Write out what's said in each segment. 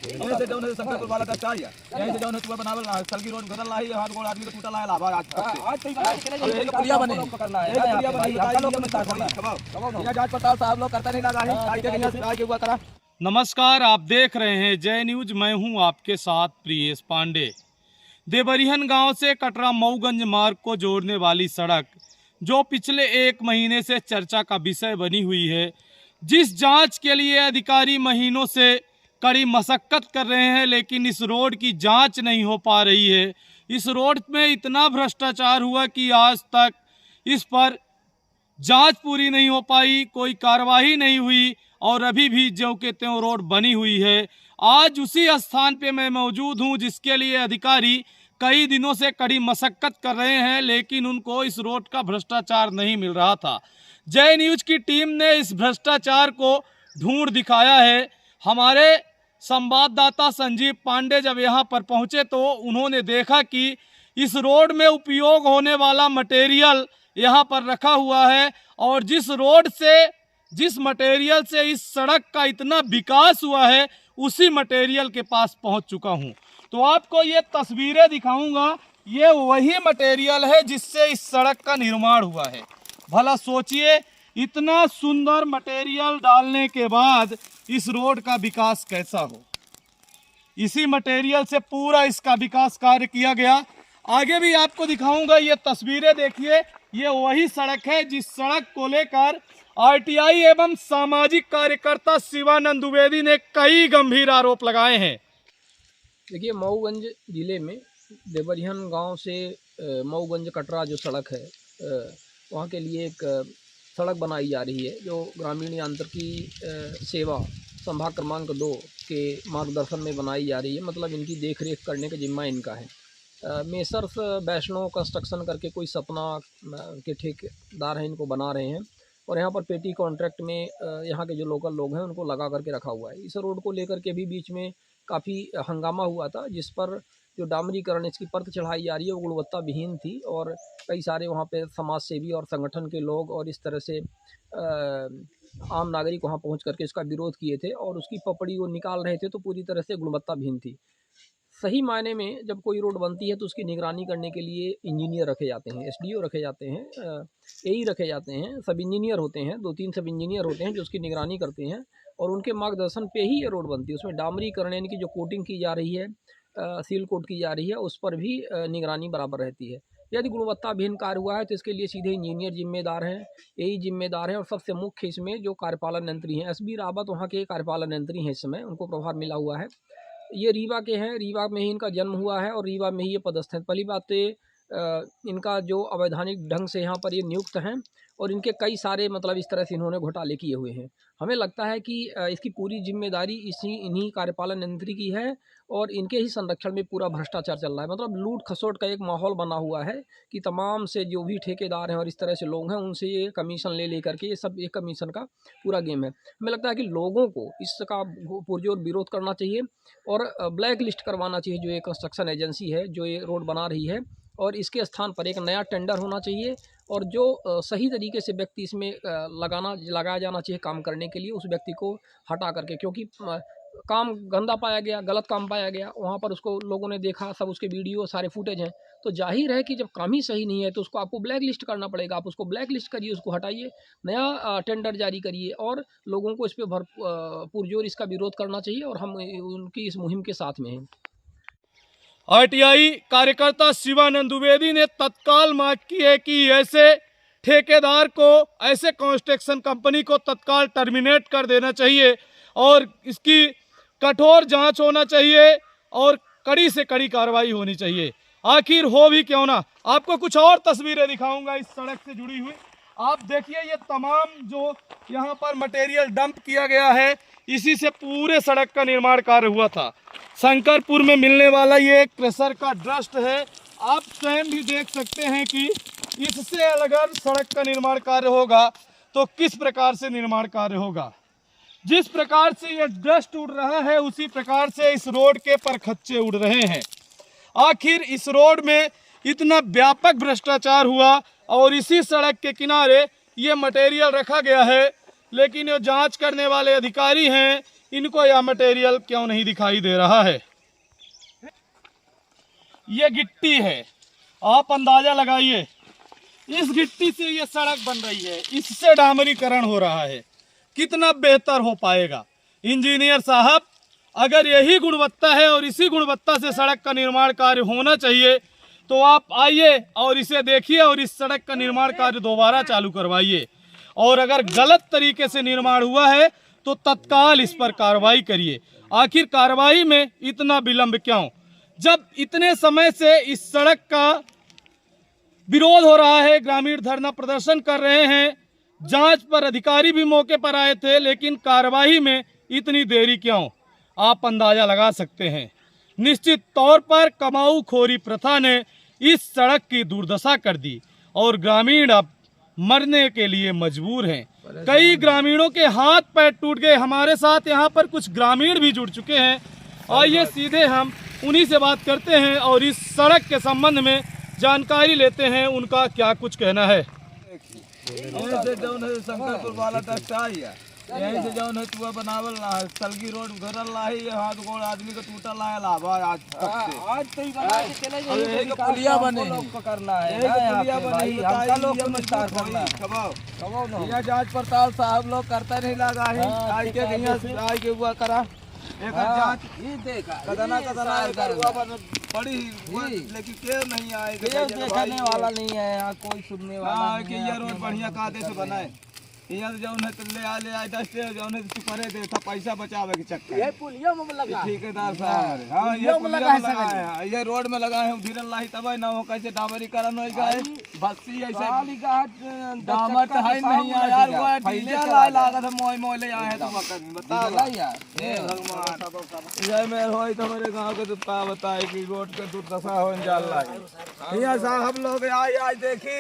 ये से जौन संकल्प वाला का चाहिए यही से जौन तू बनावल सल की रोड गदल लाही हाथ गोड़ आदमी को टूटा लाया लाभ आज पुलिया बने करना है पुलिया बने हम लोग में करना है जांच पड़ताल साहब लोग करता नहीं लगा है आज के आज हुआ करा। नमस्कार, आप देख रहे हैं जय न्यूज। मैं हूं आपके साथ प्रियेश पांडे। देवरिहन गांव से कटरा मऊगंज मार्ग को जोड़ने वाली सड़क जो पिछले 1 महीने से चर्चा का विषय बनी हुई है, जिस जांच के लिए अधिकारी महीनों से कड़ी मशक्कत कर रहे हैं, लेकिन इस रोड की जांच नहीं हो पा रही है। इस रोड में इतना भ्रष्टाचार हुआ कि आज तक इस पर जांच पूरी नहीं हो पाई, कोई कार्रवाई नहीं हुई और अभी भी ज्यों के त्यों रोड बनी हुई है। आज उसी स्थान पे मैं मौजूद हूं जिसके लिए अधिकारी कई दिनों से कड़ी मशक्कत कर रहे हैं, लेकिन उनको इस रोड का भ्रष्टाचार नहीं मिल रहा था। जय न्यूज की टीम ने इस भ्रष्टाचार को ढूंढ दिखाया है। हमारे संवाददाता संजीव पांडे जब यहाँ पर पहुँचे तो उन्होंने देखा कि इस रोड में उपयोग होने वाला मटेरियल यहाँ पर रखा हुआ है और जिस मटेरियल से इस सड़क का इतना विकास हुआ है उसी मटेरियल के पास पहुंच चुका हूं। तो आपको ये तस्वीरें दिखाऊंगा। ये वही मटेरियल है जिससे इस सड़क का निर्माण हुआ है। भला सोचिए, इतना सुंदर मटेरियल डालने के बाद इस रोड का विकास कैसा हो। इसी मटेरियल से पूरा इसका विकास कार्य किया गया। आगे भी आपको दिखाऊंगा। ये तस्वीरें देखिए, ये वही सड़क है जिस सड़क को लेकर आरटीआई एवं सामाजिक कार्यकर्ता शिवानंद द्विवेदी ने कई गंभीर आरोप लगाए हैं। देखिए, मऊगंज जिले में देवरिहन गांव से मऊगंज कटरा जो सड़क है, वहां के लिए एक सड़क बनाई जा रही है जो ग्रामीण यांत्रिकी सेवा संभाग क्रमांक 2 के मार्गदर्शन में बनाई जा रही है। मतलब इनकी देखरेख करने का जिम्मा इनका है। मेसर्स वैष्णो कंस्ट्रक्शन करके कोई सपना के ठेकेदार हैं, इनको बना रहे हैं और यहाँ पर पेटी कॉन्ट्रैक्ट में यहाँ के जो लोकल लोग हैं उनको लगा करके रखा हुआ है। इस रोड को लेकर के भी बीच में काफ़ी हंगामा हुआ था, जिस पर जो डामरीकरण इसकी परत चढ़ाई जा रही है वो गुणवत्ता विहीन थी और कई सारे वहाँ पे समाज सेवी और संगठन के लोग और इस तरह से आम नागरिक वहाँ पहुँच करके इसका विरोध किए थे और उसकी पपड़ी वो निकाल रहे थे। तो पूरी तरह से गुणवत्ता विहीन थी। सही मायने में जब कोई रोड बनती है तो उसकी निगरानी करने के लिए इंजीनियर रखे जाते हैं, एसडीओ रखे जाते हैं, एई रखे जाते हैं, सब इंजीनियर होते हैं, 2-3 सब इंजीनियर होते हैं जो उसकी निगरानी करते हैं और उनके मार्गदर्शन पे ही ये रोड बनती है। उसमें डामरीकरण यानी कि जो कोटिंग की जा रही है, सील कोट की जा रही है, उस पर भी निगरानी बराबर रहती है। यदि गुणवत्ता विहीन कार्य हुआ है तो इसके लिए सीधे इंजीनियर जिम्मेदार हैं, एई जिम्मेदार हैं और सबसे मुख्य इसमें जो कार्यपालन यंत्री हैं, एसबी रावत वहाँ के कार्यपालन यंत्री हैं, इस समय उनको प्रभार मिला हुआ है। ये रीवा के हैं, रीवा में ही इनका जन्म हुआ है और रीवा में ही ये पदस्थ हैं। पहली बात तो इनका जो अवैधानिक ढंग से यहाँ पर ये नियुक्त हैं और इनके कई सारे मतलब इस तरह से इन्होंने घोटाले किए हुए हैं। हमें लगता है कि इसकी पूरी जिम्मेदारी इन्हीं कार्यपालन यंत्री की है और इनके ही संरक्षण में पूरा भ्रष्टाचार चल रहा है। मतलब लूट खसोट का एक माहौल बना हुआ है कि तमाम से जो भी ठेकेदार हैं और इस तरह से लोग हैं उनसे ये कमीशन ले करके ये सब एक कमीशन का पूरा गेम है। हमें लगता है कि लोगों को इसका पुरजोर विरोध करना चाहिए और ब्लैक लिस्ट करवाना चाहिए जो ये कंस्ट्रक्शन एजेंसी है जो ये रोड बना रही है और इसके स्थान पर एक नया टेंडर होना चाहिए और जो सही तरीके से व्यक्ति इसमें लगाया जाना चाहिए काम करने के लिए, उस व्यक्ति को हटा करके, क्योंकि काम गंदा पाया गया, गलत काम पाया गया, वहाँ पर उसको लोगों ने देखा, सब उसके वीडियो सारे फुटेज हैं। तो जाहिर है कि जब काम ही सही नहीं है तो उसको आपको ब्लैक लिस्ट करना पड़ेगा। आप उसको ब्लैक लिस्ट करिए, उसको हटाइए, नया टेंडर जारी करिए और लोगों को इस पर पुरजोर इसका विरोध करना चाहिए और हम उनकी इस मुहिम के साथ में हैं। आरटीआई कार्यकर्ता शिवानंद द्विवेदी ने तत्काल मांग की है कि ऐसे ठेकेदार को, ऐसे कंस्ट्रक्शन कंपनी को तत्काल टर्मिनेट कर देना चाहिए और इसकी कठोर जांच होना चाहिए और कड़ी से कड़ी कार्रवाई होनी चाहिए। आखिर हो भी क्यों ना। आपको कुछ और तस्वीरें दिखाऊंगा इस सड़क से जुड़ी हुई। आप देखिए, ये तमाम जो यहाँ पर मटेरियल डंप किया गया है, इसी से पूरे सड़क का निर्माण कार्य हुआ था। शंकरपुर में मिलने वाला ये एक क्रेशर का डस्ट है। आप स्वयं भी देख सकते हैं कि इससे अगर सड़क का निर्माण कार्य होगा तो किस प्रकार से निर्माण कार्य होगा। जिस प्रकार से ये डस्ट उड़ रहा है उसी प्रकार से इस रोड के परखच्चे उड़ रहे हैं। आखिर इस रोड में इतना व्यापक भ्रष्टाचार हुआ और इसी सड़क के किनारे ये मटेरियल रखा गया है, लेकिन जो जांच करने वाले अधिकारी हैं इनको यह मटेरियल क्यों नहीं दिखाई दे रहा है। ये गिट्टी है, आप अंदाजा लगाइए, इस गिट्टी से ये सड़क बन रही है, इससे डामरीकरण हो रहा है, कितना बेहतर हो पाएगा। इंजीनियर साहब, अगर यही गुणवत्ता है और इसी गुणवत्ता से सड़क का निर्माण कार्य होना चाहिए तो आप आइए और इसे देखिए और इस सड़क का निर्माण कार्य दोबारा चालू करवाइए। और अगर गलत तरीके से निर्माण हुआ है तो तत्काल इस पर कार्रवाई करिए। आखिर कार्रवाई में इतना विलंब क्यों, जब इतने समय से इस सड़क का विरोध हो रहा है, ग्रामीण धरना प्रदर्शन कर रहे हैं, जांच पर अधिकारी भी मौके पर आए थे, लेकिन कार्रवाई में इतनी देरी क्यों, आप अंदाजा लगा सकते हैं। निश्चित तौर पर कमाऊ खोरी प्रथा ने इस सड़क की दुर्दशा कर दी और ग्रामीण अब मरने के लिए मजबूर हैं। कई ग्रामीणों के हाथ पैर टूट गए। हमारे साथ यहाँ पर कुछ ग्रामीण भी जुड़ चुके हैं, आइए सीधे हम उन्हीं से बात करते हैं और इस सड़क के संबंध में जानकारी लेते हैं, उनका क्या कुछ कहना है। शंकरपुर वाला टस्टा यहीं से जौन है तुआ बनावल ना है, सलगी रोड घरल ला ही, हाथ गोड़ आदमी का टूटल ला है लाभा आज तो ही बना के चले जाइए। एक पुलिया बने करना है, एक पुलिया बने हमका लोग को विस्तार करना है। कबाओ ना यहां जांच पड़ताल साहब लोग करता नहीं लगा है, आज के यहां आज के हुआ करा एक जांच ही देखा कदना हुआ पड़ी लेकिन के नहीं आए, देखने वाला नहीं है यहाँ, कोई सुनने वाला नहीं है। ये रोड बढ़िया कायदे से बनाए, यहाँ से जौन है तो ले आए डस्टे जौन है तो परे दे था पैसा बचावे के चक्कर ये पुलिया में लगा ठेकेदार साहब। हां ये पुलिया में लगा है, ये रोड में लगा है, उधर लाही तब ना हो कैसे डामरीकरण हो गए बस्ती ऐसे वाली का डामर तो है नहीं यार, वो डीजल लाए लागत है मोय मोय ले आए तो वक्त बता यार हे भगवान। ये में होई तो मेरे गांव के तो का बताए कि रोड के दुर्दशा हो जाल लाई। यहाँ साहब लोग आए देखी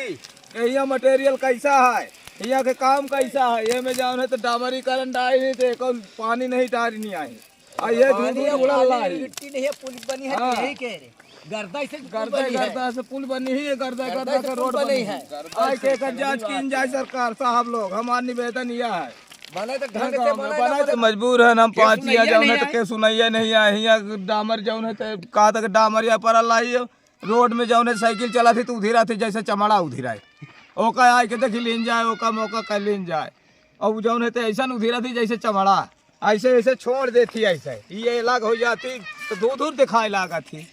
यहाँ मटेरियल कैसा है, यहाँ के काम कैसा है। ये में जाओ है तो डामरीकरण डाली नहीं थे, कौन पानी नहीं डाली नहीं आई, ये धूल उड़ा लाई मिट्टी नहीं है, पुल बनी है यही कह रहे गर्दा से पुल बनी ही है, गर्दा का रोड बनी है। आज के जांच की जाए सरकार साहब लोग, हमारा निवेदन यह है बने तो ढंग से बने तो मजबूर है हम पाँच जाओ है तो के सुनैया नहीं आए। यहाँ डामर जाओ है तो कहा तक डामर या पर लाई रोड में जाओ साइकिल चला थी तो उधिरा थी जैसे चमड़ा उधिरा ओका आए के देखी लीन जाए, ओका मौका कर लीन जाए, और जौन है तो ऐसा उधिरा थी जैसे चमड़ा ऐसे ऐसे छोड़ देती, ऐसे ये अलग हो जाती तो दूर दूर दिखाए लागा थी।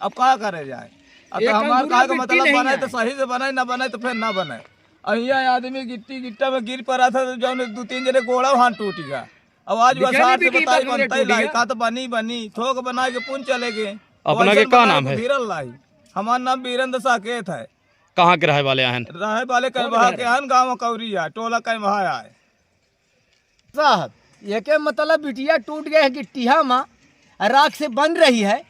अब क्या करे जाए, अब हमारे कहा का मतलब बनाए तो सही से बनाए, ना बनाए तो फिर ना बनाए। अहिया आदमी गिट्टा में गिर पड़ा था तो जौन 2-3 जने गोड़ा वहाँ टूट गया। अब आज बसार से बताई बनता ही लाई, का तो बनी ठोक बना के पुन चले गए। अपना के क्या नाम है? लाई, हमारा नाम वीरेंद्र साकेत है। कहाँ के रहे वाले हैं? रहे वाले कैमहा के हैं, गाँव कौरिया टोला कैमहा आए साहब। ये के मतलब बिटिया टूट गए है गिट्टिया में राख से बन रही है।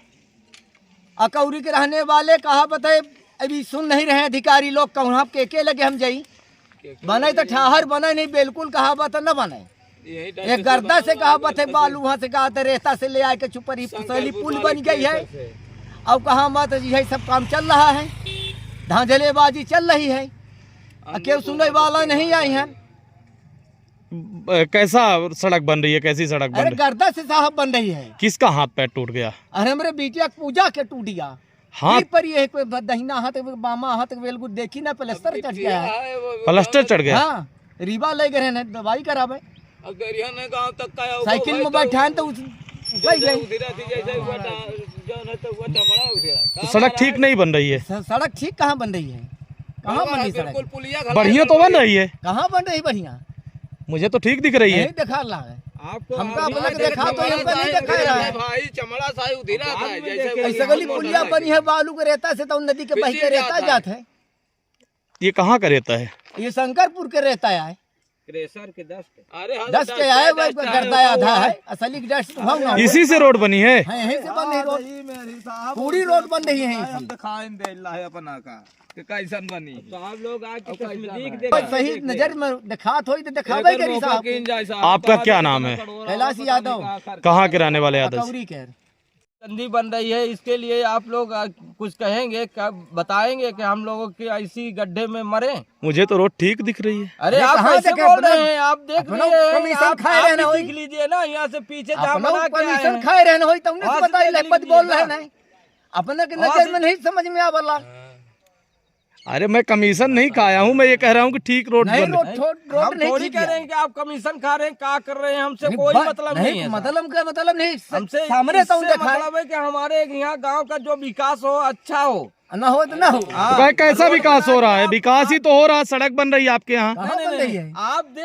अकौरी के रहने वाले कहा बताए अभी सुन नहीं रहे अधिकारी लोग, कहाँ के लगे हम जाई बने तो ठहर बने नहीं बिल्कुल कहा बता न बने। एक गर्दा से कहा बता बालू वहाँ से कहा रेता से ले आए के छुपर ही पसली पुल बन गई है। अब कहा मत यही सब काम चल रहा है, धांधलेबाजी चल रही है, केव सुनने वाला नहीं आई है। कैसा सड़क बन रही है, कैसी सड़क बन रही है? गर्दा से साहब बन रही है। किसका हाथ पैर टूट गया? अरे हमारे बिटिया पूजा के टूट गया हाथ पर, ये कोई दहिना हाथ बामा हाथ वेलगुट देखी ना प्लास्टर चढ़ गया है, प्लास्टर चढ़ गया। हाँ रीबा ले गए हैं दवाई करावे, साइकिल में बैठा तो सड़क ठीक नहीं बन रही है। सड़क ठीक कहाँ बन रही है, कहाँ बन रही सड़क? बढ़िया तो बन रही है, कहाँ बन रही बढ़िया? मुझे तो ठीक दिख रही है। देखा रहा है आपको, हमका अपने देखा तो हमका नहीं देखा रहा है भाई चमड़ा सा उधिरा था जैसे ऐसे गली पुलिया बनी है बालू के रेता से, तो नदी के बह के रेता जात है। ये कहाँ का रेता है? ये शंकरपुर के रेता है, क्रेशर के 10 के आए वो गर्दा आधा है, असली डस्ट ना इसी से रोड बनी है। यहीं से बन रही रोड, पूरी रोड बन रही है। हम दिखाएं दे अल्लाह अपना का कि कैसन बनी साहब लोग आके सही नजर में दिखात होई तो दिखावे करी साहब। आपका क्या नाम है? कैलाश यादव। कहाँ के रहने वाले? यादव कौरी के। गंदी बन रही है, इसके लिए आप लोग कुछ कहेंगे, बताएंगे कि हम लोगों की ऐसी गड्ढे में मरे? मुझे तो रोड ठीक दिख रही है। अरे आप कहाँ कैसे देखे बोल अपना- रहे हैं? आप देख अपना रहे हैं, कमीशन आप खाए रहना भी होई। देख लीजिए ना, यहाँ से पीछे जहाँ अपना बना के आए परमिशन हैं। खाए रहना होई तुमने वहाँ तो से बताई देख लखपत लीजिए बोल रहे ना। नहीं अपने के नजर में नहीं समझ में आवला। अरे मैं कमीशन नहीं खाया हूँ, मैं ये कह रहा हूँ कि ठीक रोड नहीं बन रोड रोड हम नहीं थोड़ी ठीक कह है। रहे हैं कि आप कमीशन खा रहे हैं, क्या कर रहे हैं, हमसे नहीं, कोई बा- मतलब नहीं है। मतलब का मतलब नहीं हमसे सामने तो इससे देखा है मतलब है कि हमारे यहाँ गांव का जो विकास हो, अच्छा हो। ना हो तो ना हो। हाँ, भाई कैसा रोड विकास बना हो के रहा है? आप- विकास ही तो हो रहा है, सड़क बन रही है आपके यहाँ। कहाँ नहीं, बन नहीं, रही नहीं, है? आप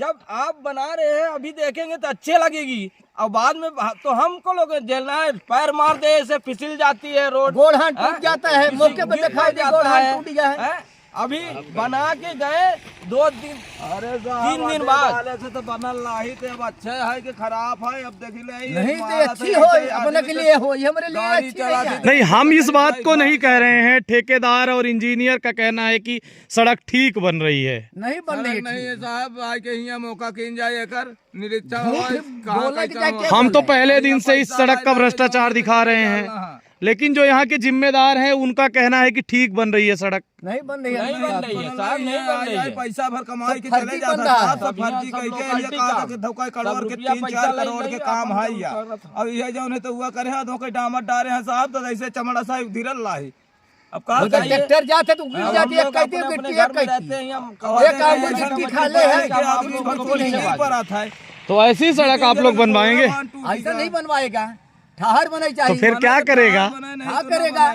जब आप बना रहे हैं, अभी देखेंगे तो अच्छे लगेगी, और बाद में तो हमको लोग झेलना है। पैर मार दे ऐसे फिसल जाती है रोड, गोड़ हाथ हाँ? टूट जाता है, किसी मौके पर गिर दिखाई दे जाता गोड़ हाथ है, टूट गया है। हैं? अभी बना के गए 2 दिन, अरे 3 दिन बाद वाले से तो बनल नहीं थे, अब अच्छे है कि खराब है, अब देख ले नहीं तो अच्छी हो अपने के लिए हो, ये हमारे लिए गाड़ी अच्छी चला नहीं है। नहीं, हम इस बात को नहीं कह रहे हैं। ठेकेदार और इंजीनियर का कहना है कि सड़क ठीक बन रही है। नहीं बन रही नहीं है साहब, आके यहाँ मौका किन जाए कर निरीक्षण झूठ होए, कहाँ बोले कि कैसा जाके हो। हम तो पहले दिन से इस सड़क का भ्रष्टाचार दिखा रहे हैं, लेकिन जो यहाँ के जिम्मेदार हैं उनका कहना है कि ठीक बन रही है सड़क। नहीं बन रही नहीं बन रही है साहब, नहीं बन रही है। पैसा भर कमाई के सब चले फर्जी जाता बन रहा है। साहब, सब सब यहाँ फर्जी सब कह लोग के ये फर्जी कहा का। कि धोखा सब करोड़ के रुपया 3-4 पैसा करोड़ लग के गई, काम आप है लोग या कर रहा था। अब ये जो तो हुआ करे है धोखे डामर डारे हैं साहब, तो ऐसे चमड़ा सा धीरल लाही। अब कहा उधर जाइए, ट्रैक्टर जाते तो गिर हम जाती है, लोग कहती है अपने गिट्टी अपने है घर में रहते कहती हैं, है। हम एक आदमी ऐसा गिट्टी मत खा ले कीजिए है, कि कि आप आदमी लोग को को नहीं नहीं बात। पर आता है। तो ऐसी सड़क आप लोग बनवाएंगे ऐसा नहीं बनवाएगा, ठहर बना तो चाहिए। फिर क्या करेगा? क्या करेगा?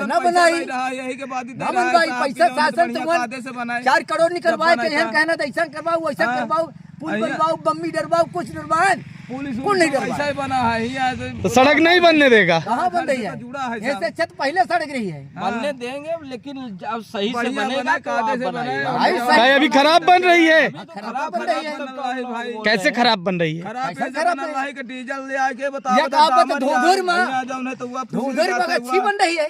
ना बनाई, यही के बाद ना बनवाई, पैसा शासन से बनाए 4 करोड़ निकलवाए जब के बनाया यहाँ कहना था ऐसा करवाओ वैसा हाँ। करवाओ, पुल अहिया- बनवाओ, बम्मी डरवाओ, कुछ डरवाए पुलिस कुल नहीं डरवाए। ऐसा ही बना है यहाँ से तो सड़क नहीं बनने देगा। कहाँ बन रही है? जुड़ा है ये से छत पहले सड़क रही है। बनने देंगे, लेकिन अब सही से बढ़िया बनेगा बनाए, तो कायदे आप से बनाए। बनाइएगा। भाई क्या ये अभी खराब बन रही है? खराब बन रही है। भाई कैसे खराब बन रही है? खराब कैसा कैसे खराब बनल है? रही कि डीजल ले आके बताओ ये कहा पता धूधुर में धूधुर में अच्छी बन रही है,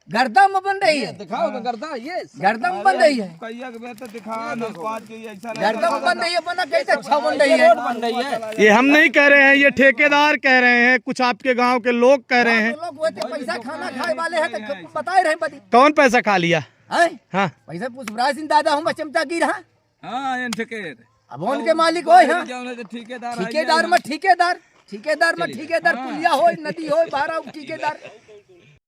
गर्दा में बन रही है, दिखाओ तो करता है ये गर्दा में बन रही है, कैया के बेहतर दिखा न पाँच के ऐसा गर्दा में बन रही है, बना कैसे अच्छा बन रही है। रोड बन रही है। ये हम नहीं कह रहे हैं, ये ठेकेदार कह रहे हैं, कुछ आपके गांव के लोग कह रहे हैं। तो लोग वो तो पैसा खाना खाए वाले हैं तो बताए रहे बदी कौन पैसा खा लिया? हैं? हाँ, पैसा पुष्पराज सिंह दादा हम चमचा गिर हाँ, हाँ इन ठेकेदार अब उनके मालिक हो हाँ, ठेकेदार ठेकेदार में ठेकेदार, ठेकेदार में ठेकेदार, पुलिया हो, नदी हो, बारह ठेकेदार